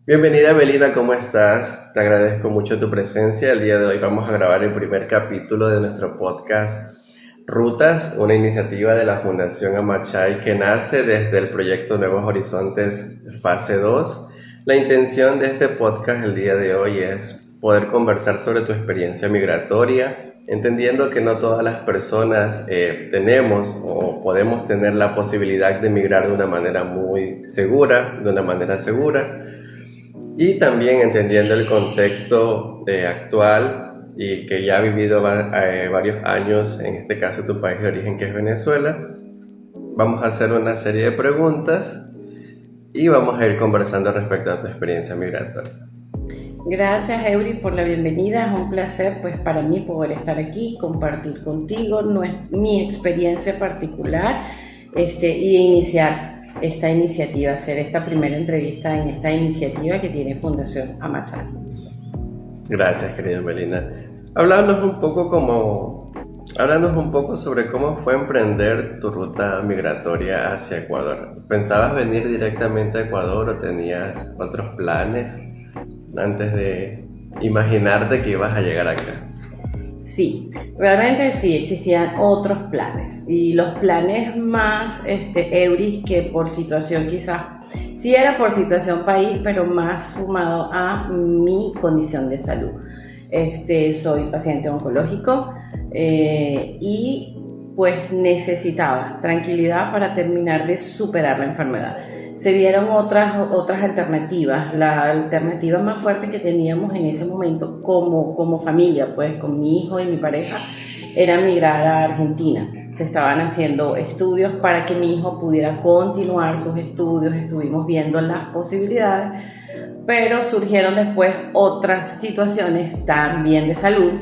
Bienvenida Melina, ¿cómo estás? Te agradezco mucho tu presencia. El día de hoy vamos a grabar el primer capítulo de nuestro podcast Rutas, una iniciativa de la Fundación Amachay que nace desde el proyecto Nuevos Horizontes Fase 2. La intención de este podcast el día de hoy es poder conversar sobre tu experiencia migratoria, entendiendo que no todas las personas tenemos o podemos tener la posibilidad de migrar de una manera muy segura, de una manera segura. Y también entendiendo el contexto actual y que ya ha vivido varios años, en este caso tu país de origen que es Venezuela, vamos a hacer una serie de preguntas y vamos a ir conversando respecto a tu experiencia migratoria. Gracias, Eury, por la bienvenida. Es un placer, pues, para mí poder estar aquí, compartir contigo mi experiencia particular, y iniciar esta iniciativa, hacer esta primera entrevista en esta iniciativa que tiene Fundación Amachay. Gracias, querida Melina. Háblanos un poco sobre cómo fue emprender tu ruta migratoria hacia Ecuador. ¿Pensabas venir directamente a Ecuador o tenías otros planes antes de imaginarte que ibas a llegar acá? Sí, realmente sí existían otros planes y los planes más euris que por situación quizás, sí era por situación país, pero más sumado a mi condición de salud. Soy paciente oncológico y pues necesitaba tranquilidad para terminar de superar la enfermedad. Se vieron otras alternativas. La alternativa más fuerte que teníamos en ese momento como familia, pues con mi hijo y mi pareja, era migrar a Argentina. Se estaban haciendo estudios para que mi hijo pudiera continuar sus estudios, estuvimos viendo las posibilidades, pero surgieron después otras situaciones también de salud,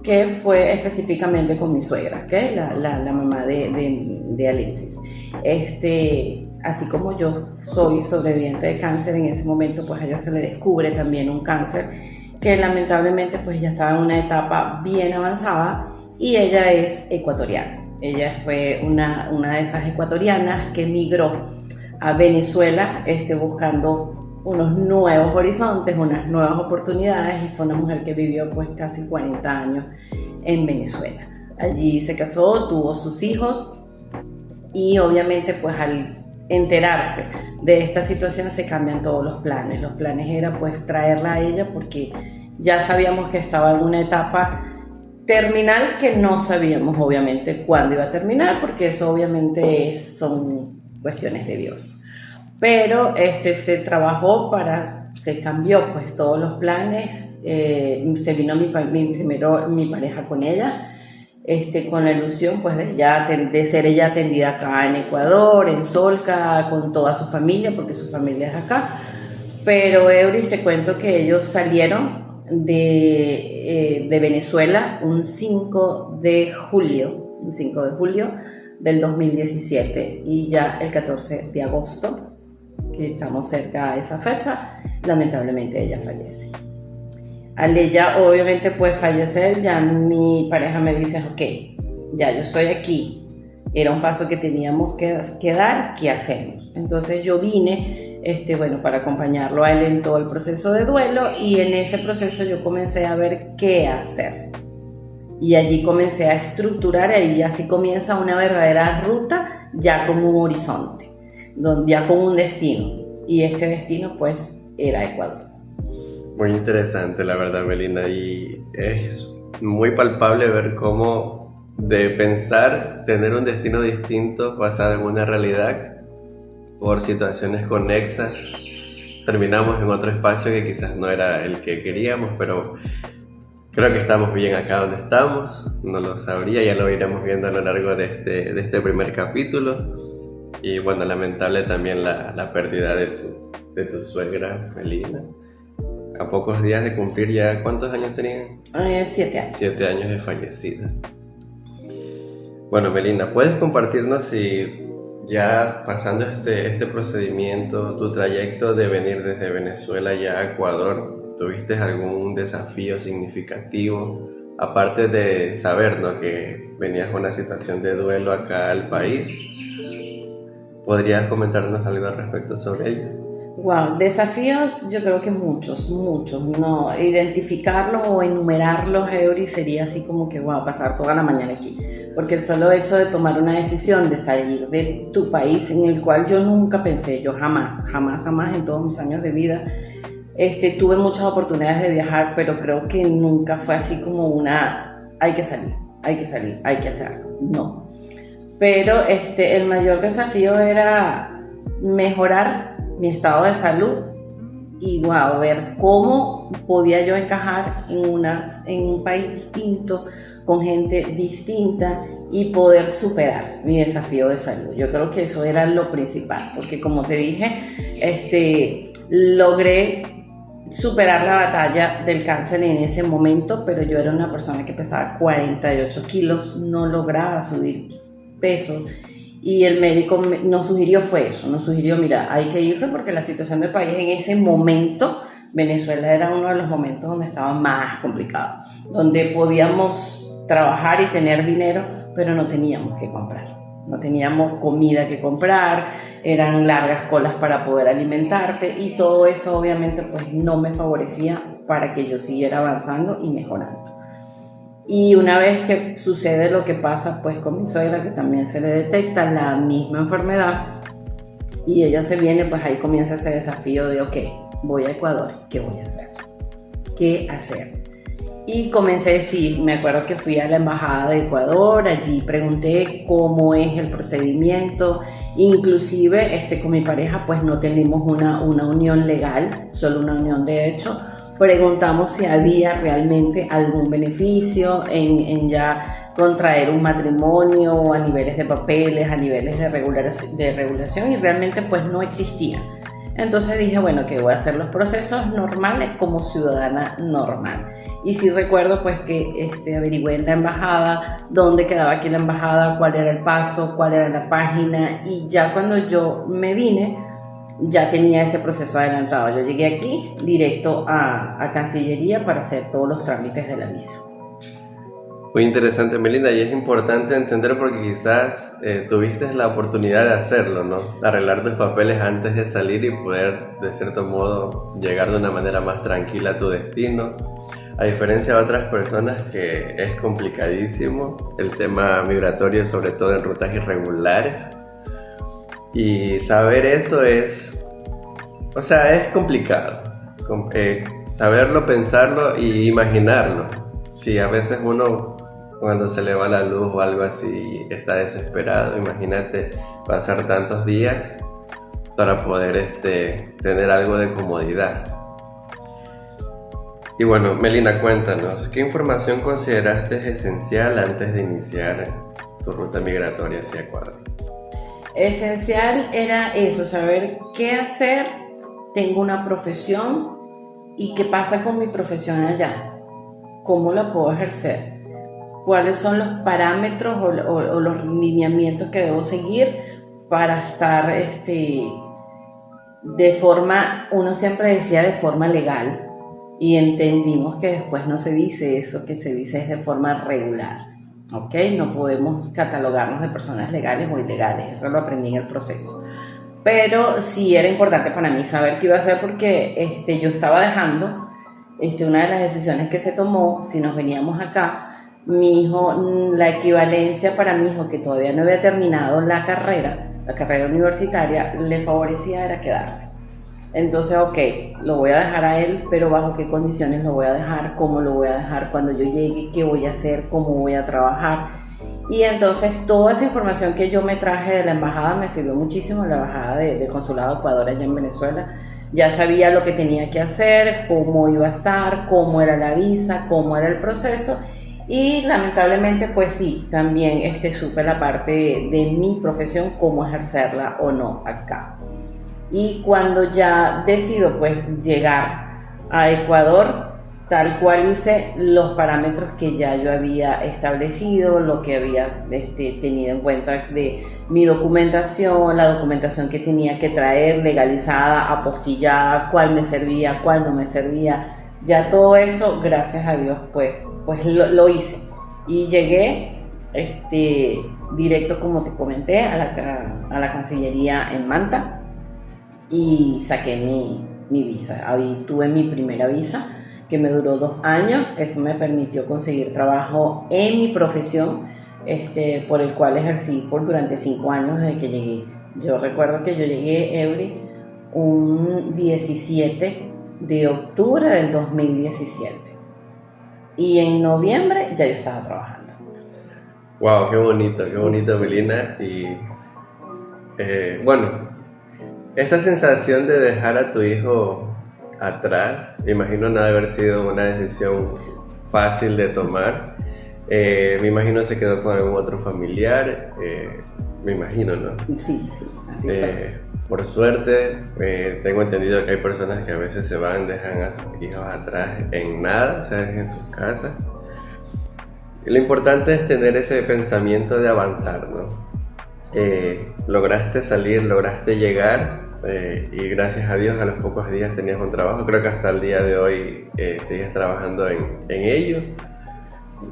que fue específicamente con mi suegra, ¿okay? la mamá de Alexis. Así como yo soy sobreviviente de cáncer, en ese momento pues a ella se le descubre también un cáncer que lamentablemente pues ya estaba en una etapa bien avanzada y ella es ecuatoriana. Ella fue una de esas ecuatorianas que migró a Venezuela buscando unos nuevos horizontes, unas nuevas oportunidades, y fue una mujer que vivió pues casi 40 años en Venezuela. Allí se casó, tuvo sus hijos y obviamente pues al enterarse de esta situación se cambian todos los planes. Los planes era pues traerla a ella porque ya sabíamos que estaba en una etapa terminal que no sabíamos obviamente cuándo iba a terminar, porque eso obviamente son cuestiones de Dios. Pero se cambió pues todos los planes, se vino primero mi pareja con ella, con la ilusión pues de ser ella atendida acá en Ecuador, en Solca, con toda su familia, porque su familia es acá. Pero Euris, te cuento que ellos salieron de Venezuela un 5 de julio del 2017, y ya el 14 de agosto, que estamos cerca de esa fecha, lamentablemente ella fallece. Al ella obviamente pues fallecer, ya mi pareja me dice, ok, ya yo estoy aquí, era un paso que teníamos que dar, ¿qué hacemos? Entonces yo vine para acompañarlo a él en todo el proceso de duelo, y en ese proceso yo comencé a ver qué hacer. Y allí comencé a estructurar, y así comienza una verdadera ruta ya con un horizonte, ya con un destino. Y este destino pues era Ecuador. Muy interesante, la verdad, Melina, y es muy palpable ver cómo de pensar tener un destino distinto basado en una realidad por situaciones conexas, terminamos en otro espacio que quizás no era el que queríamos, pero creo que estamos bien acá donde estamos. No lo sabría, ya lo iremos viendo a lo largo de este primer capítulo. Y bueno, lamentable también la pérdida de tu suegra, Melina. A pocos días de cumplir ya, ¿cuántos años tenían? 7 años. 7 años de fallecida. Bueno, Melina, ¿puedes compartirnos si ya pasando este procedimiento, tu trayecto de venir desde Venezuela ya a Ecuador, tuviste algún desafío significativo? Aparte de saber, ¿no?, que venías con una situación de duelo acá al país, ¿podrías comentarnos algo al respecto sobre ello? Wow, desafíos yo creo que muchos, muchos. No, identificarlos o enumerarlos, Eury, sería así como que wow, pasar toda la mañana aquí. Porque el solo hecho de tomar una decisión de salir de tu país, en el cual yo nunca pensé, yo jamás, jamás, jamás en todos mis años de vida, tuve muchas oportunidades de viajar, pero creo que nunca fue así como una, hay que salir, hay que salir, hay que hacerlo. No. Pero el mayor desafío era mejorar mi estado de salud y wow, ver cómo podía yo encajar en un país distinto, con gente distinta y poder superar mi desafío de salud. Yo creo que eso era lo principal, porque como te dije, logré superar la batalla del cáncer en ese momento, pero yo era una persona que pesaba 48 kilos, no lograba subir peso. Y el médico nos sugirió nos sugirió, mira, hay que irse porque la situación del país en ese momento, Venezuela era uno de los momentos donde estaba más complicado, donde podíamos trabajar y tener dinero, pero no teníamos que comprar, no teníamos comida que comprar, eran largas colas para poder alimentarte y todo eso obviamente pues no me favorecía para que yo siguiera avanzando y mejorando. Y una vez que sucede lo que pasa pues con mi suegra, que también se le detecta la misma enfermedad y ella se viene, pues ahí comienza ese desafío de ok, voy a Ecuador, ¿qué voy a hacer? ¿Qué hacer? Y comencé, sí, me acuerdo que fui a la embajada de Ecuador, allí pregunté cómo es el procedimiento, inclusive con mi pareja pues no tenemos una unión legal, solo una unión de hecho. Preguntamos si había realmente algún beneficio en ya contraer un matrimonio a niveles de papeles, a niveles de regulación y realmente pues no existía. Entonces dije, bueno, que voy a hacer los procesos normales como ciudadana normal. Y sí recuerdo pues que averigüé en la embajada dónde quedaba aquí la embajada, cuál era el paso, cuál era la página y ya cuando yo me vine, ya tenía ese proceso adelantado. Yo llegué aquí directo a Cancillería para hacer todos los trámites de la visa. Muy interesante, Melinda, y es importante entender porque quizás tuviste la oportunidad de hacerlo, ¿no? Arreglar tus papeles antes de salir y poder, de cierto modo, llegar de una manera más tranquila a tu destino. A diferencia de otras personas que es complicadísimo el tema migratorio, sobre todo en rutas irregulares. Y saber eso es complicado. Saberlo, pensarlo y imaginarlo. Si a veces uno, cuando se le va la luz o algo así, está desesperado, imagínate pasar tantos días para poder tener algo de comodidad. Y bueno, Melina, cuéntanos, ¿qué información consideraste esencial antes de iniciar tu ruta migratoria hacia Ecuador? Esencial era eso, saber qué hacer, tengo una profesión y qué pasa con mi profesión allá, cómo la puedo ejercer, cuáles son los parámetros o los lineamientos que debo seguir para estar de forma, uno siempre decía de forma legal y entendimos que después no se dice eso, que se dice es de forma regular. ¿Ok? No podemos catalogarnos de personas legales o ilegales, eso lo aprendí en el proceso. Pero sí era importante para mí saber qué iba a hacer porque yo estaba dejando, una de las decisiones que se tomó, si nos veníamos acá, mi hijo, la equivalencia para mi hijo que todavía no había terminado la carrera universitaria, le favorecía era quedarse. Entonces, ok, lo voy a dejar a él, pero bajo qué condiciones lo voy a dejar, cómo lo voy a dejar cuando yo llegue, qué voy a hacer, cómo voy a trabajar. Y entonces toda esa información que yo me traje de la embajada me sirvió muchísimo, la embajada del Consulado de Ecuador allá en Venezuela. Ya sabía lo que tenía que hacer, cómo iba a estar, cómo era la visa, cómo era el proceso. Y lamentablemente, pues sí, también supe la parte de mi profesión, cómo ejercerla o no acá. Y cuando ya decido pues llegar a Ecuador, tal cual hice los parámetros que ya yo había establecido, lo que había tenido en cuenta de mi documentación, la documentación que tenía que traer legalizada, apostillada, cuál me servía, cuál no me servía. Ya todo eso, gracias a Dios, pues lo hice. Y llegué directo, como te comenté, a la Cancillería en Manta. y saqué mi visa. Ahí tuve mi primera visa que me duró 2 años. Eso me permitió conseguir trabajo en mi profesión, por el cual ejercí durante 5 años desde que llegué. Yo recuerdo que yo llegué, Eury, un 17 de octubre del 2017 y en noviembre ya yo estaba trabajando. Wow, qué bonito, Melina. Y bueno, esta sensación de dejar a tu hijo atrás, me imagino no haber sido una decisión fácil de tomar. Me imagino se quedó con algún otro familiar, me imagino, ¿no? Sí, así fue. Por suerte, tengo entendido que hay personas que a veces se van, dejan a sus hijos atrás en nada, o sea, en sus casas. Y lo importante es tener ese pensamiento de avanzar, ¿no? Lograste salir, lograste llegar, y gracias a Dios a los pocos días tenías un trabajo. Creo que hasta el día de hoy sigues trabajando en ello.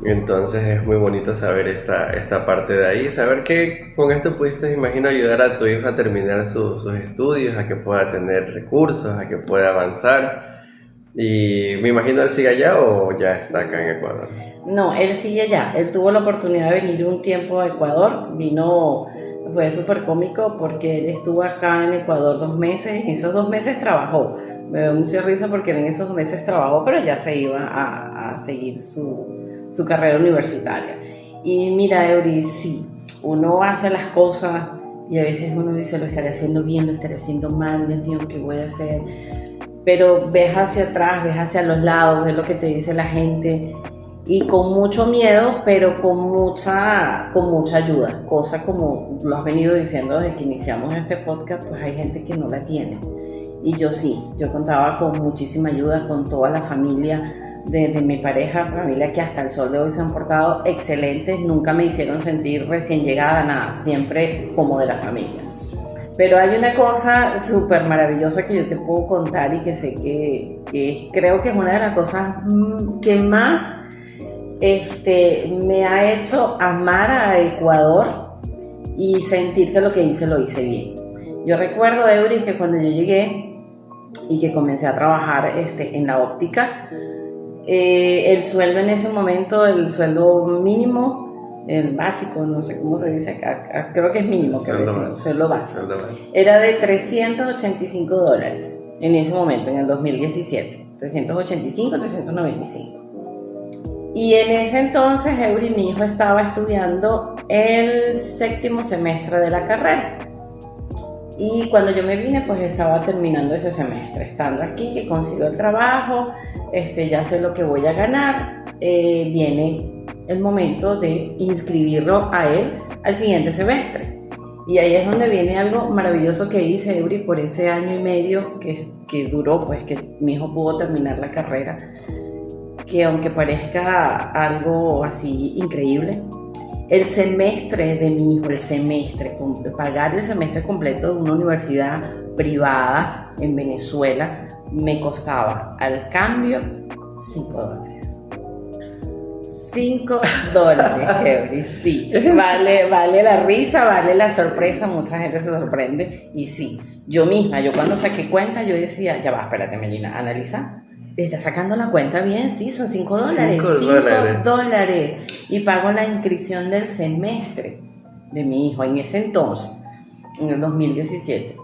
Entonces es muy bonito saber esta parte de ahí, saber que con esto pudiste, imagino, ayudar a tu hijo a terminar sus estudios, a que pueda tener recursos, a que pueda avanzar. Y me imagino él sigue allá o ya está acá en Ecuador. No, él sigue allá. Él tuvo la oportunidad de venir un tiempo a Ecuador. Fue súper cómico porque él estuvo acá en Ecuador 2 meses y en esos 2 meses trabajó. Me dio mucha risa porque en esos meses trabajó, pero ya se iba a seguir su carrera universitaria. Y mira, Eury, sí, uno hace las cosas y a veces uno dice, lo estaré haciendo bien, lo estaré haciendo mal, Dios mío, ¿qué voy a hacer? Pero ves hacia atrás, ves hacia los lados, ves lo que te dice la gente y con mucho miedo, pero con mucha ayuda, cosa como lo has venido diciendo desde que iniciamos este podcast, pues hay gente que no la tiene. Y yo sí, yo contaba con muchísima ayuda, con toda la familia de mi pareja, familia que hasta el sol de hoy se han portado excelentes, nunca me hicieron sentir recién llegada, nada, siempre como de la familia. Pero hay una cosa súper maravillosa que yo te puedo contar y que sé que creo que es una de las cosas que más me ha hecho amar a Ecuador y sentir que lo que hice lo hice bien. Yo recuerdo, Eury, que cuando yo llegué y que comencé a trabajar en la óptica, el sueldo en ese momento, el sueldo mínimo, el básico, no sé cómo se dice acá, creo que es mínimo, sueldo básico, era de $385 en ese momento, en el 2017, 385, 395. Y en ese entonces, Eury, mi hijo estaba estudiando el 7º semestre de la carrera. Y cuando yo me vine, pues estaba terminando ese semestre. Estando aquí, que consigo el trabajo, ya sé lo que voy a ganar, viene el momento de inscribirlo a él al siguiente semestre. Y ahí es donde viene algo maravilloso que hice, Eury, por ese año y medio que duró, pues que mi hijo pudo terminar la carrera, que aunque parezca algo así increíble, el semestre de mi hijo, pagar el semestre completo de una universidad privada en Venezuela me costaba al cambio $5. $5, Eury, sí. Vale la risa, vale la sorpresa, mucha gente se sorprende. Y sí, yo cuando saqué cuenta, yo decía, ya va, espérate, Melina, analiza. ¿Estás sacando la cuenta bien? Sí, son $5. $5. Y pago la inscripción del semestre de mi hijo en ese entonces, en el 2017.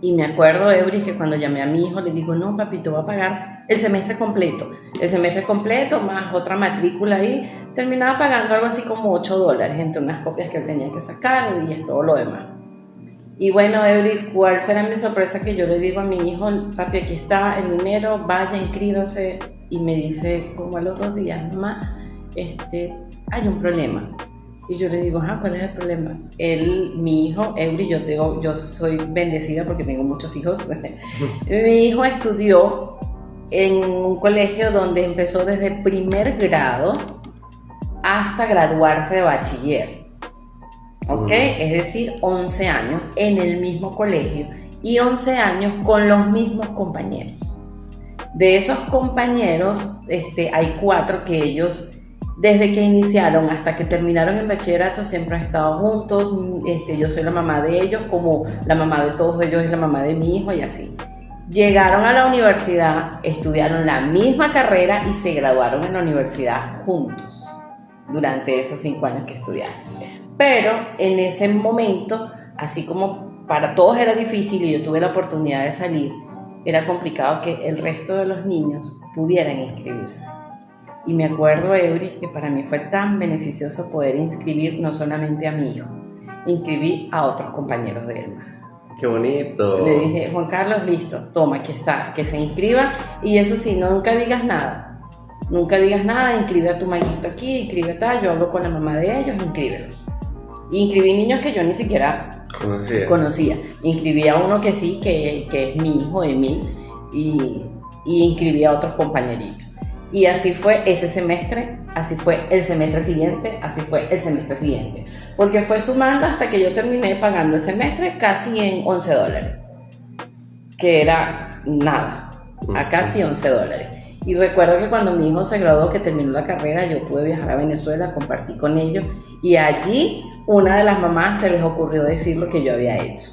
Y me acuerdo, Eury, que cuando llamé a mi hijo, le digo, no, papito, va a pagar el semestre completo. El semestre completo, más otra matrícula ahí, terminaba pagando algo así como $8, entre unas copias que él tenía que sacar y es todo lo demás. Y bueno, Eury, ¿cuál será mi sorpresa? Que yo le digo a mi hijo, papi, aquí está el dinero, vaya, inscríbase. Y me dice, como a los 2 días, mamá, hay un problema. Y yo le digo, ¿cuál es el problema? Mi hijo, Eury, yo soy bendecida porque tengo muchos hijos. Mi hijo estudió en un colegio donde empezó desde primer grado hasta graduarse de bachiller. ¿Ok? Es decir, 11 años en el mismo colegio y 11 años con los mismos compañeros. De esos compañeros, hay 4 que ellos desde que iniciaron hasta que terminaron el bachillerato siempre han estado juntos. Yo soy la mamá de ellos, como la mamá de todos ellos es la mamá de mi hijo y así. Llegaron a la universidad, estudiaron la misma carrera y se graduaron en la universidad juntos durante esos 5 años que estudiaron. Pero en ese momento, así como para todos era difícil y yo tuve la oportunidad de salir, era complicado que el resto de los niños pudieran inscribirse. Y me acuerdo, Euris, que para mí fue tan beneficioso poder inscribir no solamente a mi hijo, inscribí a otros compañeros de él más. ¡Qué bonito! Le dije, Juan Carlos, listo, toma, aquí está, que se inscriba. Y eso sí, nunca digas nada, inscribe a tu maguito aquí, inscribe a tal, yo hablo con la mamá de ellos, inscríbelos. Y inscribí niños que yo ni siquiera conocía. Inscribí a uno que sí, que es mi hijo, Emil, y inscribí a otros compañeritos. Y así fue ese semestre, así fue el semestre siguiente, así fue el semestre siguiente. Porque fue sumando hasta que yo terminé pagando el semestre casi en $11, que era nada, a casi $11. Y recuerdo que cuando mi hijo se graduó, que terminó la carrera, yo pude viajar a Venezuela, compartí con ellos, y allí una de las mamás se les ocurrió decir lo que yo había hecho.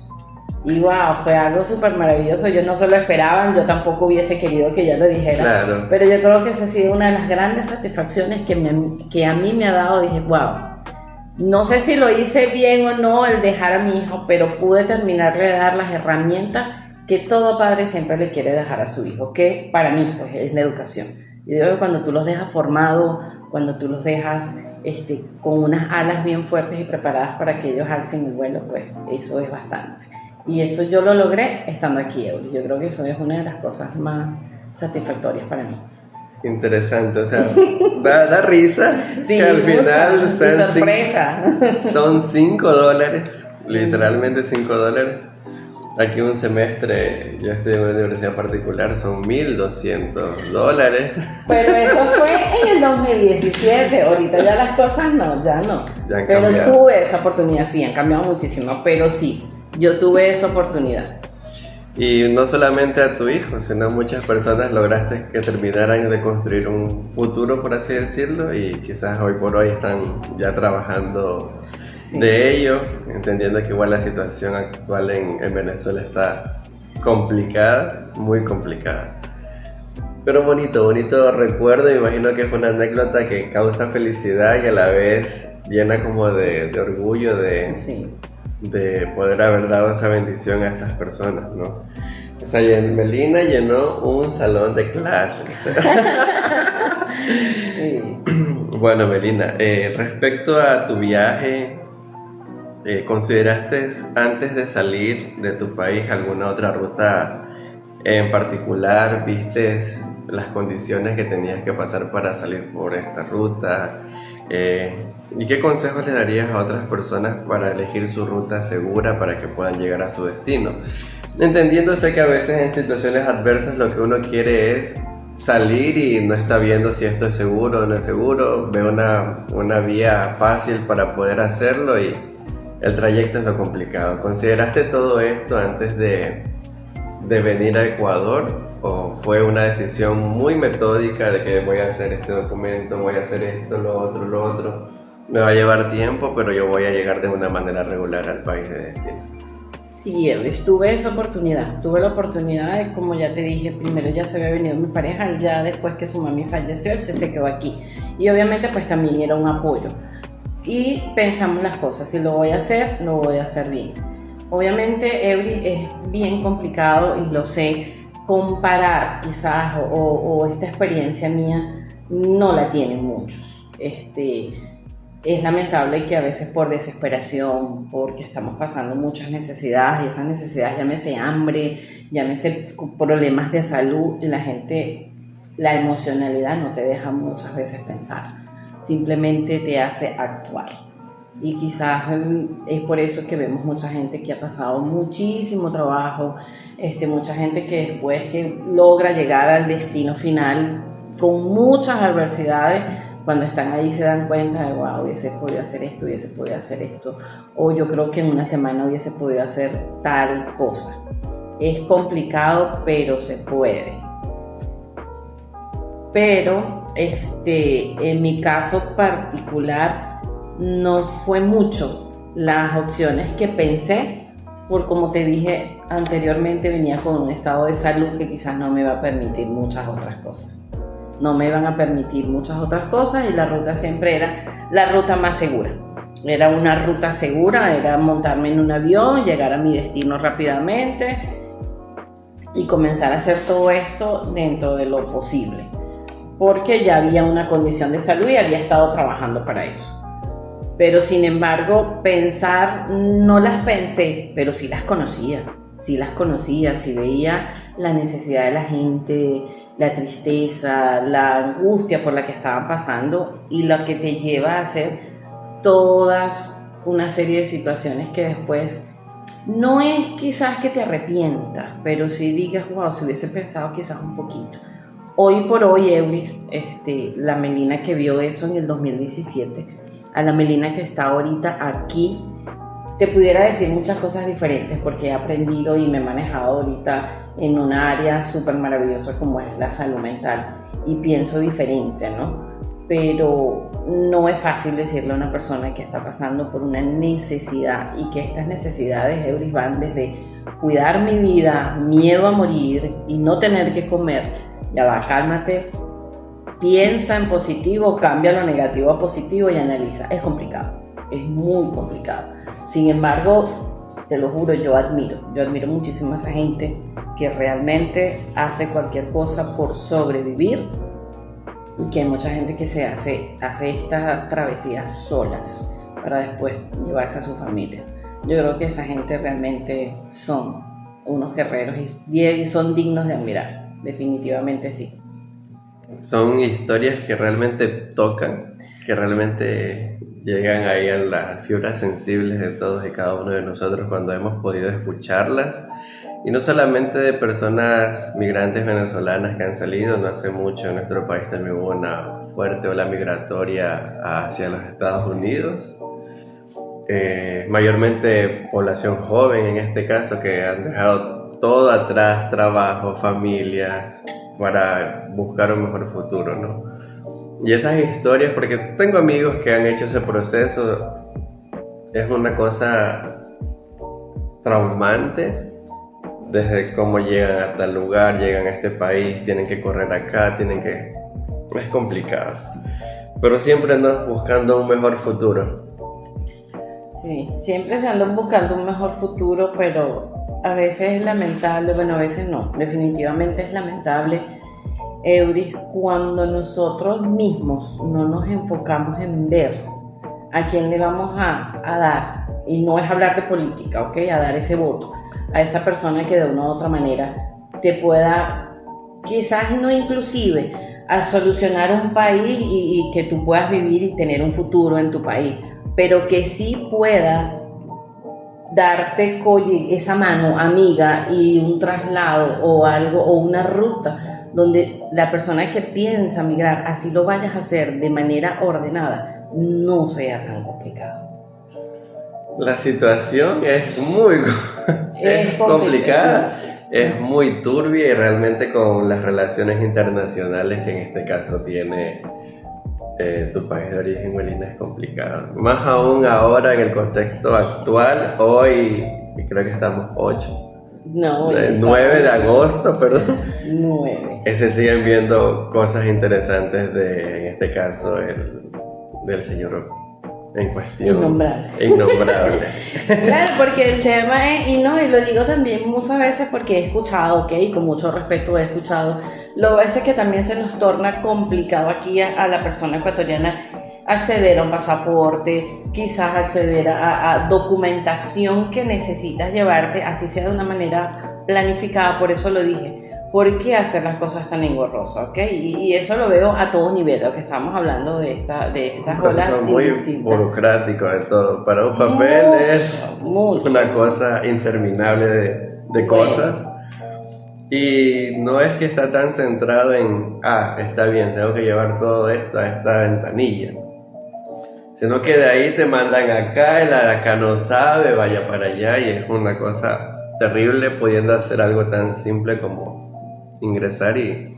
Y wow, fue algo súper maravilloso. Ellos no se lo esperaban, yo tampoco hubiese querido que ella lo dijera. Claro. Pero yo creo que esa ha sido una de las grandes satisfacciones que a mí me ha dado. Dije, wow, no sé si lo hice bien o no el dejar a mi hijo, pero pude terminarle de dar las herramientas que todo padre siempre le quiere dejar a su hijo, que para mí pues es la educación. Yo digo que cuando tú los dejas formados, cuando tú los dejas con unas alas bien fuertes y preparadas para que ellos alcen el vuelo, pues eso es bastante. Y eso yo lo logré estando aquí, Eury. Yo creo que eso es una de las cosas más satisfactorias para mí. Interesante, o sea, da risa, sí, que al final sorpresa. Son $5, literalmente $5. Aquí un semestre, yo estoy en una universidad particular, son $1,200. Pero eso fue en el 2017, ahorita ya las cosas no. Ya han pero cambiado. Tuve esa oportunidad, sí, han cambiado muchísimo, pero sí, yo tuve esa oportunidad. Y no solamente a tu hijo, sino a muchas personas lograste que terminaran de construir un futuro, por así decirlo, y quizás hoy por hoy están ya trabajando de ello, entendiendo que igual la situación actual en Venezuela está complicada, muy complicada. Pero bonito recuerdo, imagino que es una anécdota que causa felicidad y a la vez llena como de orgullo de poder haber dado esa bendición a estas personas, ¿no? O sea, Melina llenó un salón de clases. Sí. Bueno, Melina, respecto a tu viaje, ¿consideraste antes de salir de tu país alguna otra ruta en particular? ¿Viste las condiciones que tenías que pasar para salir por esta ruta? ¿Y qué consejos le darías a otras personas para elegir su ruta segura para que puedan llegar a su destino? Entendiéndose que a veces en situaciones adversas lo que uno quiere es salir y no está viendo si esto es seguro o no es seguro, ve una vía fácil para poder hacerlo y el trayecto es lo complicado. ¿Consideraste todo esto antes de venir a Ecuador o fue una decisión muy metódica de que voy a hacer este documento, voy a hacer esto, lo otro, me va a llevar tiempo, pero yo voy a llegar de una manera regular al país de destino? Sí, tuve esa oportunidad, tuve la oportunidad de, como ya te dije, primero ya se había venido mi pareja, ya después que su mami falleció, él se quedó aquí y obviamente pues también era un apoyo y pensamos las cosas, si lo voy a hacer bien. Obviamente, Eury, es bien complicado y lo sé, comparar quizás o esta experiencia mía no la tienen muchos. Es lamentable que a veces por desesperación, porque estamos pasando muchas necesidades y esas necesidades, llámese hambre, llámese problemas de salud, y la gente, la emocionalidad no te deja muchas veces pensar, simplemente te hace actuar. Y quizás es por eso que vemos mucha gente que ha pasado muchísimo trabajo, mucha gente que después que logra llegar al destino final con muchas adversidades, cuando están ahí se dan cuenta de wow, hubiese podido hacer esto, o yo creo que en una semana hubiese podido hacer tal cosa. Es complicado, pero se puede. Pero en mi caso particular no fue mucho las opciones que pensé, por como te dije anteriormente, venía con un estado de salud que quizás no me iba a permitir muchas otras cosas. No me iban a permitir muchas otras cosas y la ruta siempre era la ruta más segura. Era una ruta segura, era montarme en un avión, llegar a mi destino rápidamente y comenzar a hacer todo esto dentro de lo posible, porque ya había una condición de salud y había estado trabajando para eso. Pero sin embargo, pensar, no las pensé, pero sí las conocía, sí veía la necesidad de la gente, la tristeza, la angustia por la que estaban pasando y lo que te lleva a hacer todas una serie de situaciones que después no es quizás que te arrepientas, pero sí digas, wow, si hubiese pensado quizás un poquito. Hoy por hoy, Euris, la Melina que vio eso en el 2017, a la Melina que está ahorita aquí, te pudiera decir muchas cosas diferentes porque he aprendido y me he manejado ahorita en un área súper maravillosa como es la salud mental y pienso diferente, ¿no? Pero no es fácil decirle a una persona que está pasando por una necesidad y que estas necesidades, Euris, van desde cuidar mi vida, miedo a morir y no tener que comer. Ya va, cálmate, piensa en positivo, cambia lo negativo a positivo y analiza. Es complicado, es muy complicado. Sin embargo, te lo juro, yo admiro muchísimo a esa gente que realmente hace cualquier cosa por sobrevivir y que hay mucha gente que se hace estas travesías solas para después llevarse a su familia. Yo creo que esa gente realmente son unos guerreros y son dignos de admirar, definitivamente sí. Son historias que realmente tocan, que realmente llegan ahí a las fibras sensibles de todos y cada uno de nosotros cuando hemos podido escucharlas. Y no solamente de personas migrantes venezolanas que han salido, no hace mucho en nuestro país también hubo una fuerte ola migratoria hacia los Estados Unidos. Mayormente población joven en este caso que han dejado todo atrás, trabajo, familia, para buscar un mejor futuro, ¿no? Y esas historias, porque tengo amigos que han hecho ese proceso, es una cosa traumante. Desde cómo llegan a tal lugar, llegan a este país, tienen que correr acá, es complicado. Pero siempre andan buscando un mejor futuro. Sí, siempre se andan buscando un mejor futuro, pero a veces es lamentable, bueno, a veces no, definitivamente es lamentable, Euris, cuando nosotros mismos no nos enfocamos en ver a quién le vamos a dar, y no es hablar de política, ¿ok? A dar ese voto a esa persona que de una u otra manera te pueda, quizás no inclusive, a solucionar un país y que tú puedas vivir y tener un futuro en tu país, pero que sí pueda darte esa mano amiga y un traslado o algo o una ruta donde la persona que piensa migrar, así lo vayas a hacer de manera ordenada, no sea tan complicado. La situación es muy es complicada, es muy turbia y realmente con las relaciones internacionales que en este caso tiene tu país de origen, Melina, es complicado. Más aún ahora en el contexto actual, hoy creo que estamos 9 de agosto, perdón. 9. Se siguen viendo cosas interesantes en este caso, del señor en cuestión. Innombrable. Claro, porque el tema es, y lo digo también muchas veces porque he escuchado, ok, con mucho respeto he escuchado, lo veces que también se nos torna complicado aquí a la persona ecuatoriana acceder a un pasaporte, quizás acceder a documentación que necesitas llevarte, así sea de una manera planificada, por eso lo dije. ¿Por qué hacer las cosas tan engorrosas? ¿Okay? Y eso lo veo a todo nivel, lo que estamos hablando de estas olas. Es muy burocrático de todo. Para un papel es una cosa interminable de cosas. Y no es que está tan centrado en, está bien, tengo que llevar todo esto a esta ventanilla. Sino que de ahí te mandan acá, el de acá no sabe, vaya para allá, y es una cosa terrible pudiendo hacer algo tan simple como ingresar y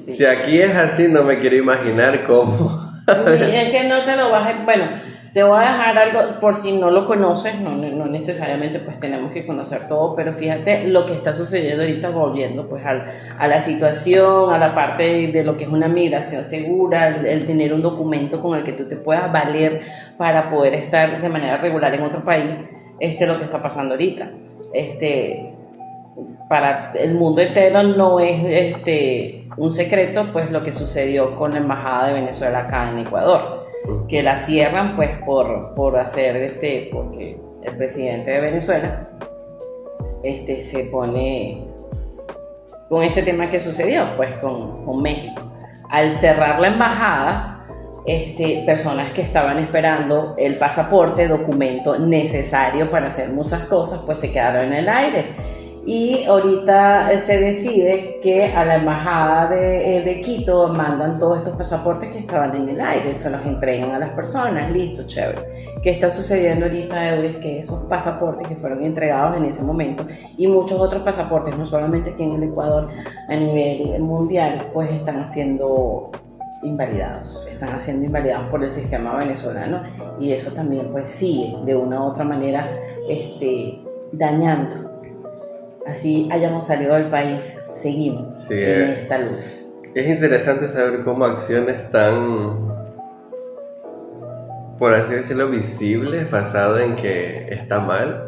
Sí. Si aquí es así, no me quiero imaginar cómo. Y es que no te lo vas a... Bueno, te voy a dejar algo, por si no lo conoces, no necesariamente pues tenemos que conocer todo, pero fíjate lo que está sucediendo ahorita, volviendo pues a la situación, a la parte de lo que es una migración segura, el tener un documento con el que tú te puedas valer para poder estar de manera regular en otro país, lo que está pasando ahorita. Para el mundo entero no es un secreto pues lo que sucedió con la embajada de Venezuela acá en Ecuador, que la cierran pues por hacer porque el presidente de Venezuela se pone con este tema que sucedió pues con México. Al cerrar la embajada, personas que estaban esperando el pasaporte, documento necesario para hacer muchas cosas, pues se quedaron en el aire. Y ahorita se decide que a la embajada de Quito mandan todos estos pasaportes que estaban en el aire, se los entregan a las personas, listo, chévere. ¿Qué está sucediendo ahorita, Euris? Que esos pasaportes que fueron entregados en ese momento y muchos otros pasaportes, no solamente aquí en el Ecuador, a nivel mundial, pues están siendo invalidados por el sistema venezolano, y eso también pues sigue de una u otra manera dañando. Así hayamos salido del país, seguimos en esta lucha. Es interesante saber cómo acciones tan, por así decirlo, visibles, basado en que está mal,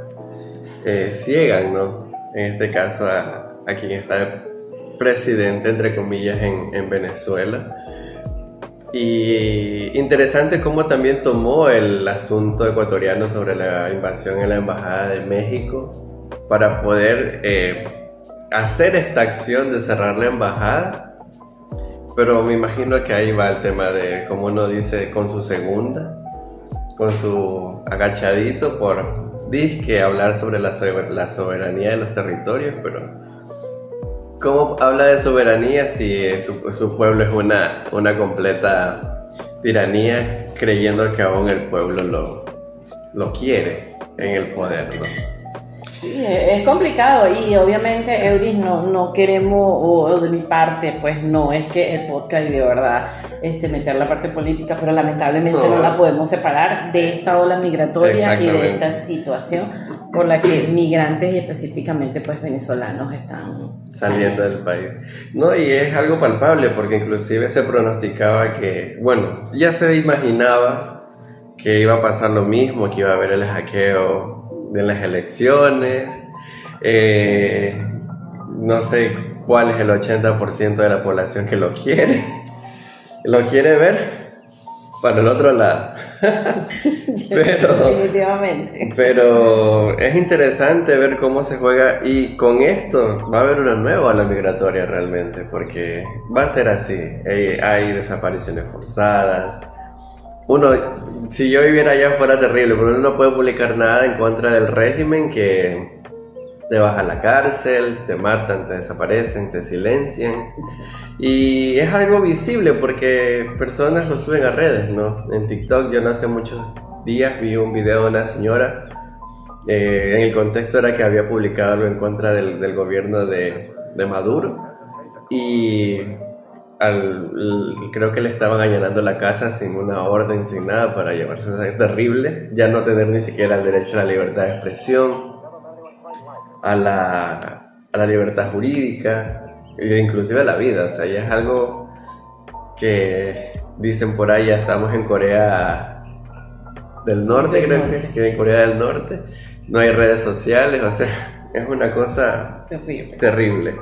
ciegan, ¿no? En este caso a quien está presidente, entre comillas, en Venezuela. Y interesante cómo también tomó el asunto ecuatoriano sobre la invasión en la Embajada de México para poder hacer esta acción de cerrar la embajada. Pero me imagino que ahí va el tema de, como uno dice, con su segunda, con su agachadito por disque hablar sobre la soberanía de los territorios, pero ¿cómo habla de soberanía si su pueblo es una completa tiranía, creyendo que aún el pueblo lo quiere en el poder, ¿no? Sí, es complicado, y obviamente, Euris, no queremos, o de mi parte, pues no es que el podcast de verdad meter la parte política, pero lamentablemente no la podemos separar de esta ola migratoria y de esta situación por la que migrantes y específicamente pues venezolanos están saliendo del país. No, y es algo palpable porque inclusive se pronosticaba que, bueno, ya se imaginaba que iba a pasar lo mismo, que iba a haber el hackeo de las elecciones, no sé cuál es el 80% de la población que lo quiere ver para el otro lado. Definitivamente. Pero es interesante ver cómo se juega, y con esto va a haber una nueva ola migratoria realmente, porque va a ser así. Hay desapariciones forzadas. Si yo viviera allá fuera terrible, pero uno no puede publicar nada en contra del régimen, que te vas a la cárcel, te matan, te desaparecen, te silencian. Y es algo visible porque personas lo suben a redes, ¿no? En TikTok yo no hace muchos días vi un video de una señora, en el contexto era que había publicado algo en contra del gobierno de Maduro, y creo que le estaban allanando la casa sin una orden, sin nada, para llevarse. Es terrible ya no tener ni siquiera el derecho a la libertad de expresión, a la libertad jurídica, e inclusive a la vida. O sea, ya es algo que dicen por ahí, ya estamos en Corea del Norte, creo que en Corea del Norte no hay redes sociales, o sea, es una cosa terrible.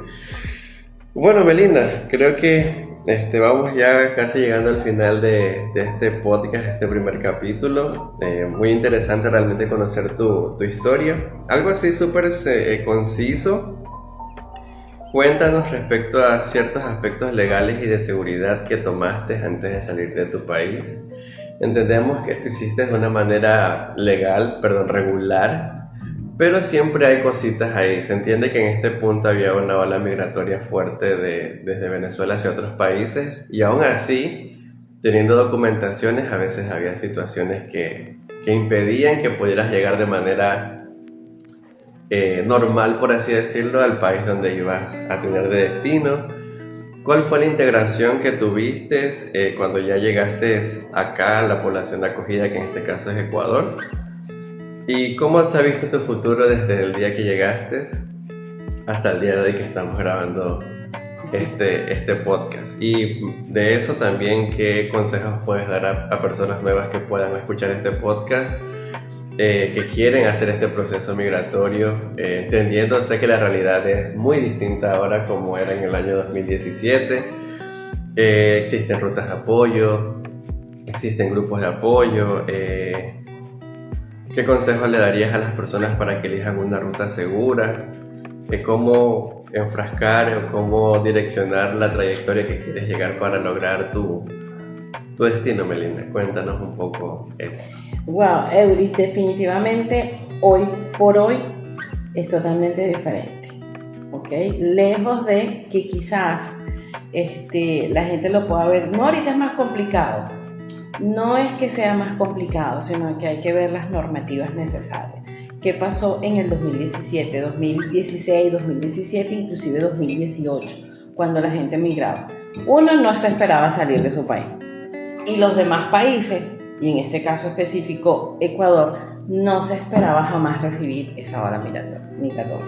Bueno, Belinda, creo que vamos ya casi llegando al final de este podcast, este primer capítulo. Muy interesante realmente conocer tu historia. Algo así súper conciso. Cuéntanos respecto a ciertos aspectos legales y de seguridad que tomaste antes de salir de tu país. Entendemos que lo hiciste de una manera regular, pero siempre hay cositas ahí. Se entiende que en este punto había una ola migratoria fuerte desde Venezuela hacia otros países, y aún así, teniendo documentaciones, a veces había situaciones que impedían que pudieras llegar de manera normal, por así decirlo, al país donde ibas a tener de destino. ¿Cuál fue la integración que tuviste cuando ya llegaste acá a la población de acogida, que en este caso es Ecuador? ¿Y cómo has visto tu futuro desde el día que llegaste hasta el día de hoy que estamos grabando este podcast? Y de eso también, ¿qué consejos puedes dar a personas nuevas que puedan escuchar este podcast, que quieren hacer este proceso migratorio, entendiendo, sé que la realidad es muy distinta ahora como era en el año 2017, existen rutas de apoyo, existen grupos de apoyo, ¿qué consejos le darías a las personas para que elijan una ruta segura? ¿Cómo enfrascar o cómo direccionar la trayectoria que quieres llegar para lograr tu destino, Melinda? Cuéntanos un poco eso. Wow, Euris, definitivamente hoy por hoy es totalmente diferente, ¿ok? Lejos de que quizás la gente lo pueda ver, no, ahorita es más complicado. No es que sea más complicado, sino que hay que ver las normativas necesarias. ¿Qué pasó en el 2017, 2016, 2017, inclusive 2018, cuando la gente migraba? Uno, no se esperaba salir de su país. Y los demás países, y en este caso específico Ecuador, no se esperaba jamás recibir esa ola migratoria.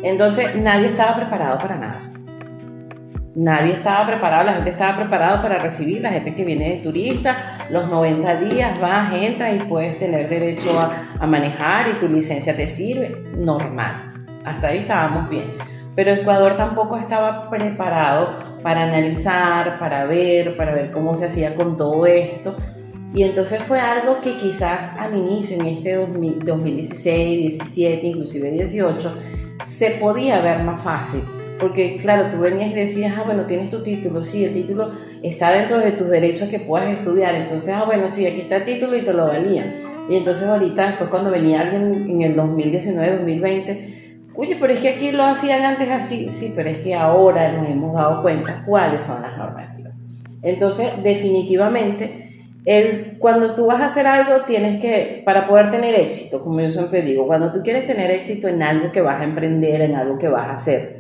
Entonces nadie estaba preparado para nada. Nadie estaba preparado, la gente estaba preparada para recibir, la gente que viene de turista, los 90 días vas, entras y puedes tener derecho a manejar y tu licencia te sirve, normal. Hasta ahí estábamos bien. Pero Ecuador tampoco estaba preparado para analizar, para ver cómo se hacía con todo esto. Y entonces fue algo que quizás al inicio, en este 2016, 17, inclusive 18, se podía ver más fácil. Porque claro, tú venías y decías, bueno, tienes tu título, sí, el título está dentro de tus derechos que puedas estudiar. Entonces, bueno, sí, aquí está el título y te lo valían. Y entonces ahorita, después cuando venía alguien en el 2019, 2020, oye, pero es que aquí lo hacían antes así. Sí, pero es que ahora nos hemos dado cuenta cuáles son las normativas. Entonces, definitivamente, cuando tú vas a hacer algo, tienes que, para poder tener éxito, como yo siempre digo, cuando tú quieres tener éxito en algo que vas a emprender, en algo que vas a hacer,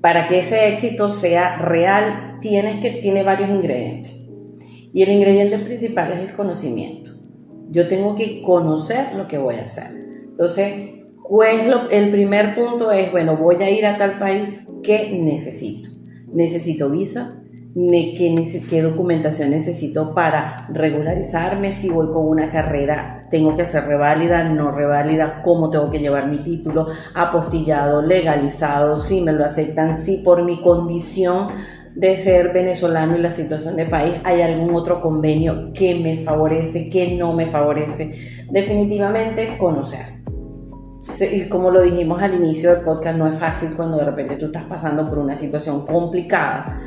para que ese éxito sea real, tiene varios ingredientes. Y el ingrediente principal es el conocimiento. Yo tengo que conocer lo que voy a hacer. Entonces, el primer punto es, bueno, voy a ir a tal país, ¿qué necesito? Necesito visa, ¿qué documentación necesito para regularizarme? Si voy con una carrera, tengo que hacer reválida, no reválida, cómo tengo que llevar mi título, apostillado, legalizado, si me lo aceptan, si por mi condición de ser venezolano y la situación de país hay algún otro convenio que me favorece, que no me favorece. Definitivamente conocer. Y como lo dijimos al inicio del podcast, no es fácil cuando de repente tú estás pasando por una situación complicada.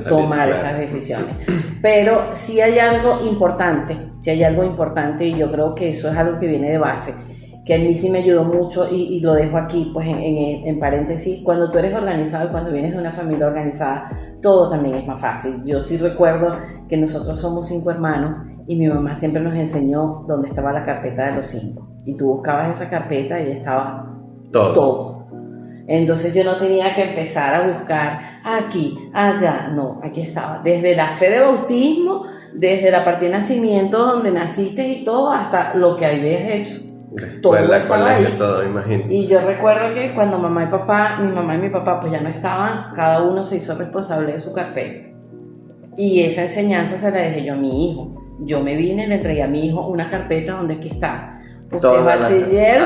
Tomar esas decisiones. Pero si hay algo importante, y yo creo que eso es algo que viene de base, que a mí sí me ayudó mucho y lo dejo aquí pues en paréntesis. Cuando tú eres organizado y cuando vienes de una familia organizada, todo también es más fácil. Yo sí recuerdo que nosotros somos 5 hermanos y mi mamá siempre nos enseñó dónde estaba la carpeta de los 5, y tú buscabas esa carpeta y estaba todo. Entonces yo no tenía que empezar a buscar aquí, allá, no, aquí estaba. Desde la fe de bautismo, desde la partida de nacimiento donde naciste y todo, hasta lo que habías hecho. Todo estaba ahí. Todo, imagino. Y yo recuerdo que cuando mi mamá y mi papá pues ya no estaban, cada uno se hizo responsable de su carpeta. Y esa enseñanza se la dejé yo a mi hijo. Yo me vine y le entregué a mi hijo una carpeta donde aquí está. Usted es bachiller,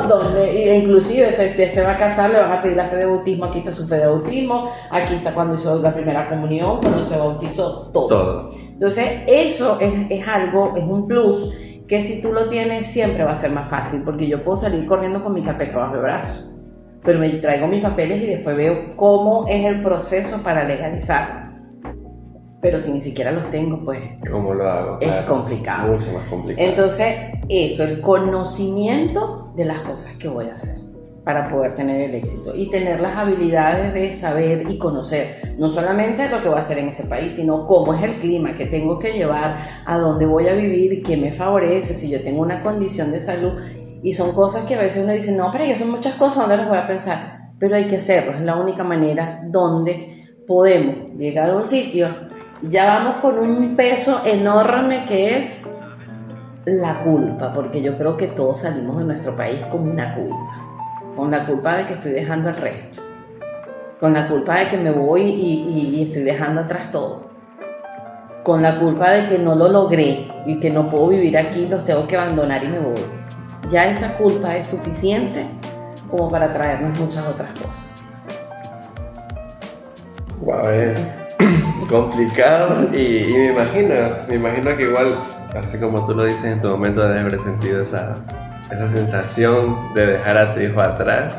donde inclusive si usted se va a casar, le van a pedir la fe de bautismo, aquí está su fe de bautismo, aquí está cuando hizo la primera comunión, cuando se bautizó, todo. Entonces eso es algo, es un plus que si tú lo tienes siempre va a ser más fácil, porque yo puedo salir corriendo con mi carpeta bajo el brazo, pero me traigo mis papeles y después veo cómo es el proceso para legalizarlo. Pero si ni siquiera los tengo, pues ¿cómo lo hago? Es complicado. Mucho más complicado. Entonces, eso, el conocimiento de las cosas que voy a hacer para poder tener el éxito y tener las habilidades de saber y conocer, no solamente lo que voy a hacer en ese país, sino cómo es el clima que tengo que llevar, a dónde voy a vivir, qué me favorece, si yo tengo una condición de salud. Y son cosas que a veces uno dice, no, pero que son muchas cosas, ¿dónde las voy a pensar? Pero hay que hacerlo, es la única manera donde podemos llegar a un sitio. Ya vamos con un peso enorme que es la culpa, porque yo creo que todos salimos de nuestro país con una culpa, con la culpa de que estoy dejando al resto, con la culpa de que me voy y estoy dejando atrás todo, con la culpa de que no lo logré y que no puedo vivir aquí, los tengo que abandonar y me voy. Ya esa culpa es suficiente como para traernos muchas otras cosas. Wow, es complicado y me imagino que igual, así como tú lo dices, en tu momento debes haber sentido esa sensación de dejar a tu hijo atrás.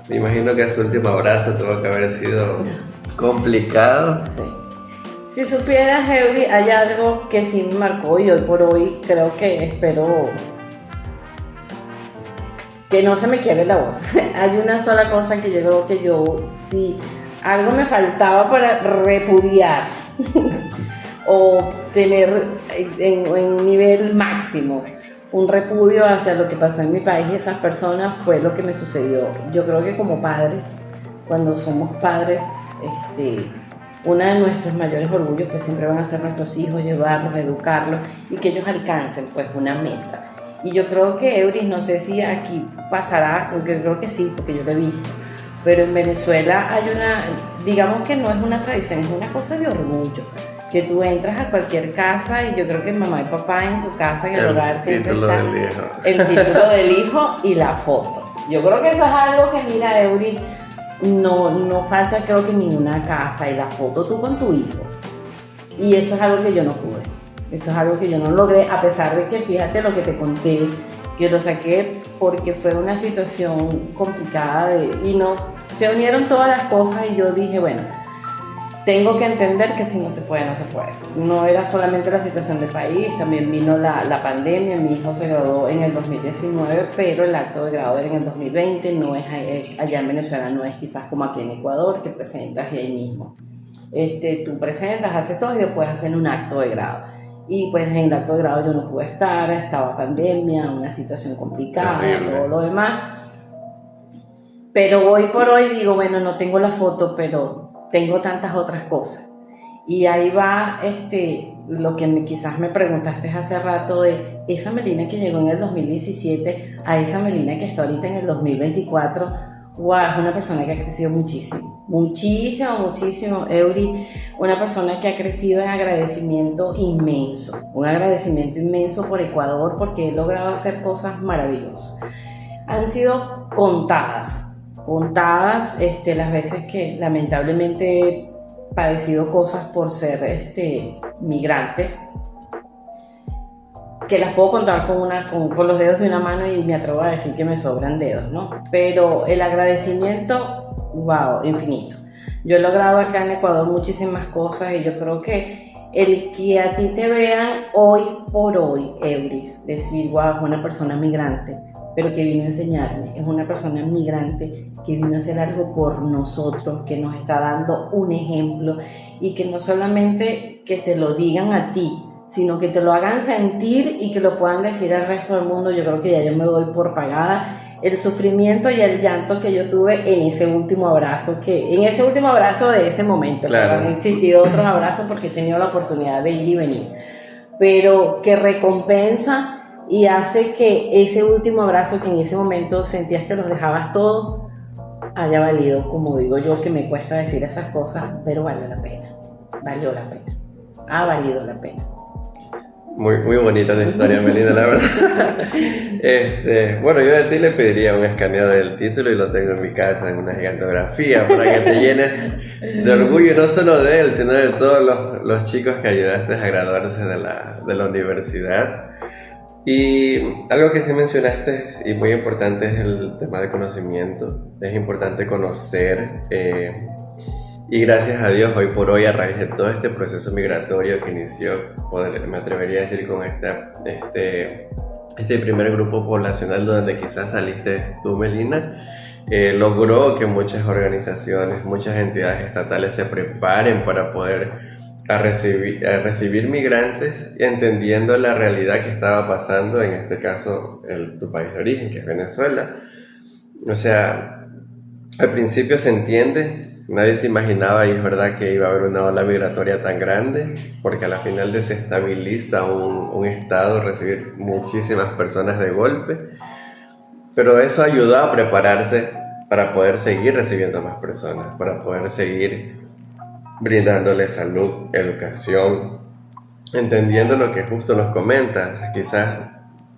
Me imagino que su último abrazo tuvo que haber sido complicado. Sí. Si supieras, Eury, hay algo que sí me marcó y hoy por hoy creo que espero que no se me quiebre la voz. Hay una sola cosa que yo creo que yo, si algo me faltaba para repudiar o tener en nivel máximo un repudio hacia lo que pasó en mi país y esas personas, fue lo que me sucedió. Yo creo que como padres, cuando somos padres, uno de nuestros mayores orgullos pues siempre van a ser nuestros hijos, llevarlos, educarlos y que ellos alcancen pues una meta. Y yo creo que, Euris, no sé si aquí pasará, porque creo que sí, porque yo lo he visto, pero en Venezuela hay una, digamos que no es una tradición, es una cosa de orgullo, que tú entras a cualquier casa y yo creo que mamá y papá en su casa, en el hogar, siempre está el título del hijo y la foto. Yo creo que eso es algo que, mira, Euris, no falta creo que ninguna casa, y la foto tú con tu hijo. Y eso es algo que yo no pude. Eso es algo que yo no logré, a pesar de que, fíjate lo que te conté, que lo saqué porque fue una situación complicada y no se unieron todas las cosas y yo dije, bueno, tengo que entender que si no se puede, no se puede. No era solamente la situación del país, también vino la pandemia, mi hijo se graduó en el 2019, pero el acto de grado era en el 2020, no es allá en Venezuela, no es quizás como aquí en Ecuador, que presentas y ahí mismo. Tú presentas, haces todo y después hacen un acto de grado. Y pues en el acto de grado yo no pude estar, estaba pandemia, una situación complicada, todo lo demás. Pero hoy por hoy digo, bueno, no tengo la foto, pero tengo tantas otras cosas. Y ahí va lo que quizás me preguntaste hace rato de esa Melina que llegó en el 2017 a esa Melina que está ahorita en el 2024. Wow, es una persona que ha crecido muchísimo, Eury, una persona que ha crecido en agradecimiento inmenso, un agradecimiento inmenso por Ecuador porque he logrado hacer cosas maravillosas. Han sido contadas las veces que lamentablemente he padecido cosas por ser migrantes, que las puedo contar con los dedos de una mano y me atrevo a decir que me sobran dedos, ¿no? Pero el agradecimiento, wow, infinito. Yo he logrado acá en Ecuador muchísimas cosas y yo creo que el que a ti te vean hoy por hoy, Euris, decir, wow, es una persona migrante, pero que vino a enseñarme, es una persona migrante que vino a hacer algo por nosotros, que nos está dando un ejemplo y que no solamente que te lo digan a ti, sino que te lo hagan sentir y que lo puedan decir al resto del mundo. Yo creo que ya yo me doy por pagada el sufrimiento y el llanto que yo tuve en ese último abrazo de ese momento. Claro. Han existido otros abrazos porque he tenido la oportunidad de ir y venir, pero que recompensa y hace que ese último abrazo que en ese momento sentías que los dejabas todo haya valido, como digo yo, que me cuesta decir esas cosas, pero valió la pena, ha valido la pena. Muy, muy bonita tu historia, Melina, la verdad. Bueno, yo a ti le pediría un escaneo del título y lo tengo en mi casa en una gigantografía para que te llenes de orgullo, no solo de él, sino de todos los chicos que ayudaste a graduarse de la universidad. Y algo que sí mencionaste y muy importante es el tema de conocimiento. Es importante conocer. Y gracias a Dios, hoy por hoy, a raíz de todo este proceso migratorio que inició, me atrevería a decir con este primer grupo poblacional donde quizás saliste tú, Melina, logró que muchas organizaciones, muchas entidades estatales se preparen para poder a recibir migrantes, entendiendo la realidad que estaba pasando, en este caso tu país de origen, que es Venezuela. O sea, al principio se entiende, nadie se imaginaba, y es verdad, que iba a haber una ola migratoria tan grande, porque a la final desestabiliza un estado recibir muchísimas personas de golpe, pero eso ayudó a prepararse para poder seguir recibiendo más personas, para poder seguir brindándole salud, educación, entendiendo lo que justo nos comentas. Quizás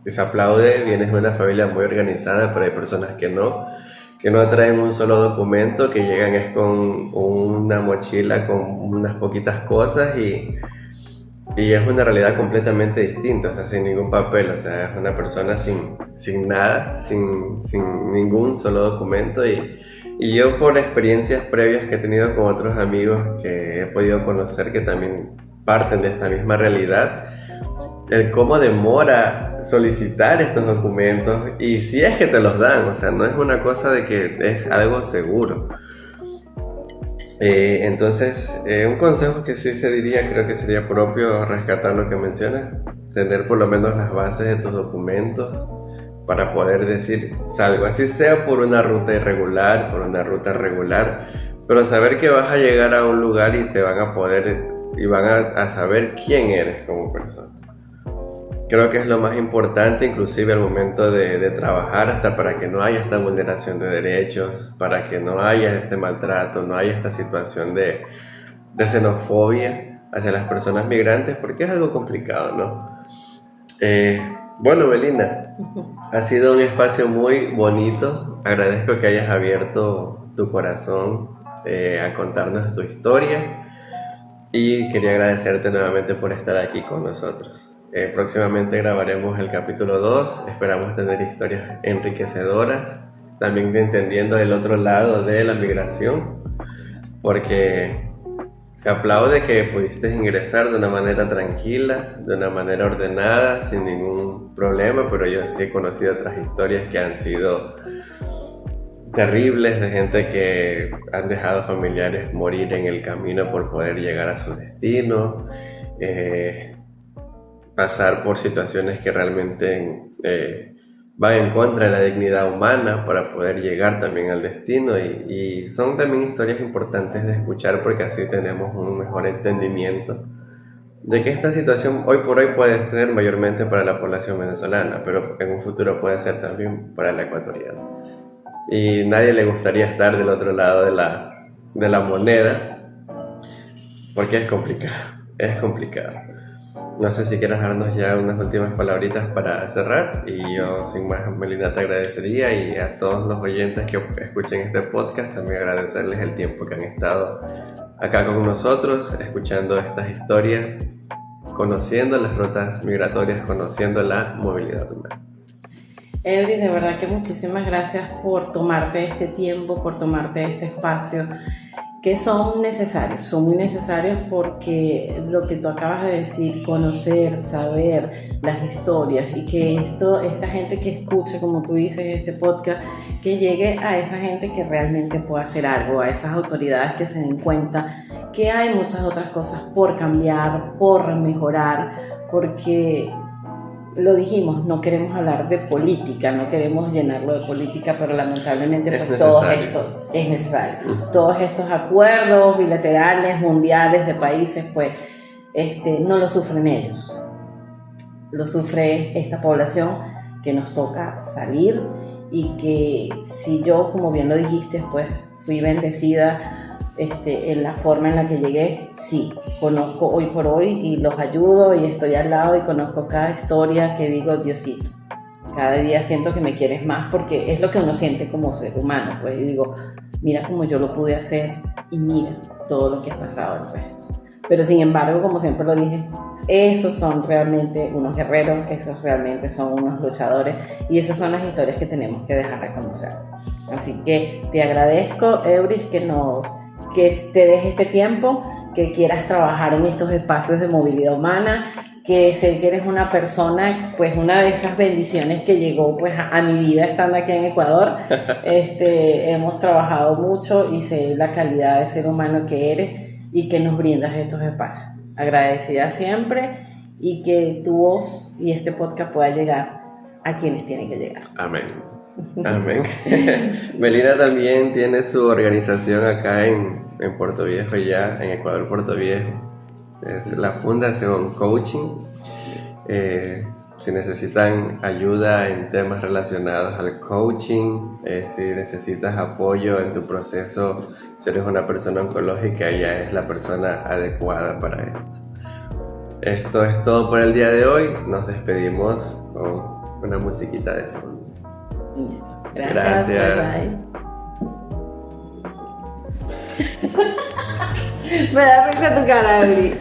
se aplaude, vienes de una familia muy organizada, pero hay personas que no traen un solo documento, que llegan es con una mochila con unas poquitas cosas y es una realidad completamente distinta, o sea, sin ningún papel, o sea, es una persona sin nada, sin ningún solo documento. Y yo, por experiencias previas que he tenido con otros amigos que he podido conocer que también parten de esta misma realidad, el cómo demora solicitar estos documentos, y si es que te los dan, o sea, no es una cosa de que es algo seguro. Entonces, un consejo que sí se diría, creo que sería propio rescatar lo que mencionas, tener por lo menos las bases de tus documentos para poder decir salgo, así sea por una ruta irregular, por una ruta regular, pero saber que vas a llegar a un lugar y te van a poder, y van a saber quién eres como persona. Creo que es lo más importante, inclusive al momento de trabajar, hasta para que no haya esta vulneración de derechos, para que no haya este maltrato, no haya esta situación de xenofobia hacia las personas migrantes, porque es algo complicado, ¿no? Bueno, Belina, ha sido un espacio muy bonito. Agradezco que hayas abierto tu corazón a contarnos tu historia, y quería agradecerte nuevamente por estar aquí con nosotros. Próximamente grabaremos el capítulo 2, esperamos tener historias enriquecedoras, también entendiendo el otro lado de la migración, porque se aplaude que pudiste ingresar de una manera tranquila, de una manera ordenada, sin ningún problema, pero yo sí he conocido otras historias que han sido terribles, de gente que han dejado familiares morir en el camino por poder llegar a su destino, pasar por situaciones que realmente van en contra de la dignidad humana para poder llegar también al destino, y son también historias importantes de escuchar, porque así tenemos un mejor entendimiento de que esta situación hoy por hoy puede ser mayormente para la población venezolana, pero en un futuro puede ser también para el ecuatoriano, y nadie le gustaría estar del otro lado de la moneda, porque es complicado. No sé si quieras darnos ya unas últimas palabritas para cerrar, y yo sin más, Melina, te agradecería, y a todos los oyentes que escuchen este podcast también agradecerles el tiempo que han estado acá con nosotros, escuchando estas historias, conociendo las rutas migratorias, conociendo la movilidad humana. Euris, de verdad que muchísimas gracias por tomarte este tiempo, por tomarte este espacio, que son muy necesarios, porque lo que tú acabas de decir, conocer, saber las historias, y que esta gente que escuche, como tú dices, este podcast, que llegue a esa gente que realmente pueda hacer algo, a esas autoridades que se den cuenta que hay muchas otras cosas por cambiar, por mejorar, porque lo dijimos, no queremos hablar de política, no queremos llenarlo de política, pero lamentablemente pues todo esto es necesario. Todos estos acuerdos bilaterales, mundiales, de países, pues no lo sufren ellos, lo sufre esta población, que nos toca salir, y que si yo, como bien lo dijiste, pues fui bendecida en la forma en la que llegué, sí, conozco hoy por hoy y los ayudo y estoy al lado y conozco cada historia, que digo, Diosito, cada día siento que me quieres más, porque es lo que uno siente como ser humano, pues, y digo, mira cómo yo lo pude hacer, y mira todo lo que ha pasado el resto. Pero sin embargo, como siempre lo dije, esos son realmente unos guerreros, esos realmente son unos luchadores, y esas son las historias que tenemos que dejar de conocer. Así que te agradezco, Euris, que te des este tiempo, que quieras trabajar en estos espacios de movilidad humana, que sé que eres una persona, pues una de esas bendiciones que llegó pues a mi vida estando aquí en Ecuador. Hemos trabajado mucho y sé la calidad de ser humano que eres y que nos brindas estos espacios. agradecida siempre y que tu voz y este podcast pueda llegar a quienes tienen que llegar. Amén. Amén. Melina también tiene su organización acá en Puerto Viejo, ya en Ecuador, Puerto Viejo. Es la Fundación Coaching. Si necesitan ayuda en temas relacionados al coaching, si necesitas apoyo en tu proceso, si eres una persona oncológica, ella es la persona adecuada para esto. Esto es todo por el día de hoy. Nos despedimos con una musiquita de fondo. Listo. Gracias. Bye. Me da risa tu cara, Abri.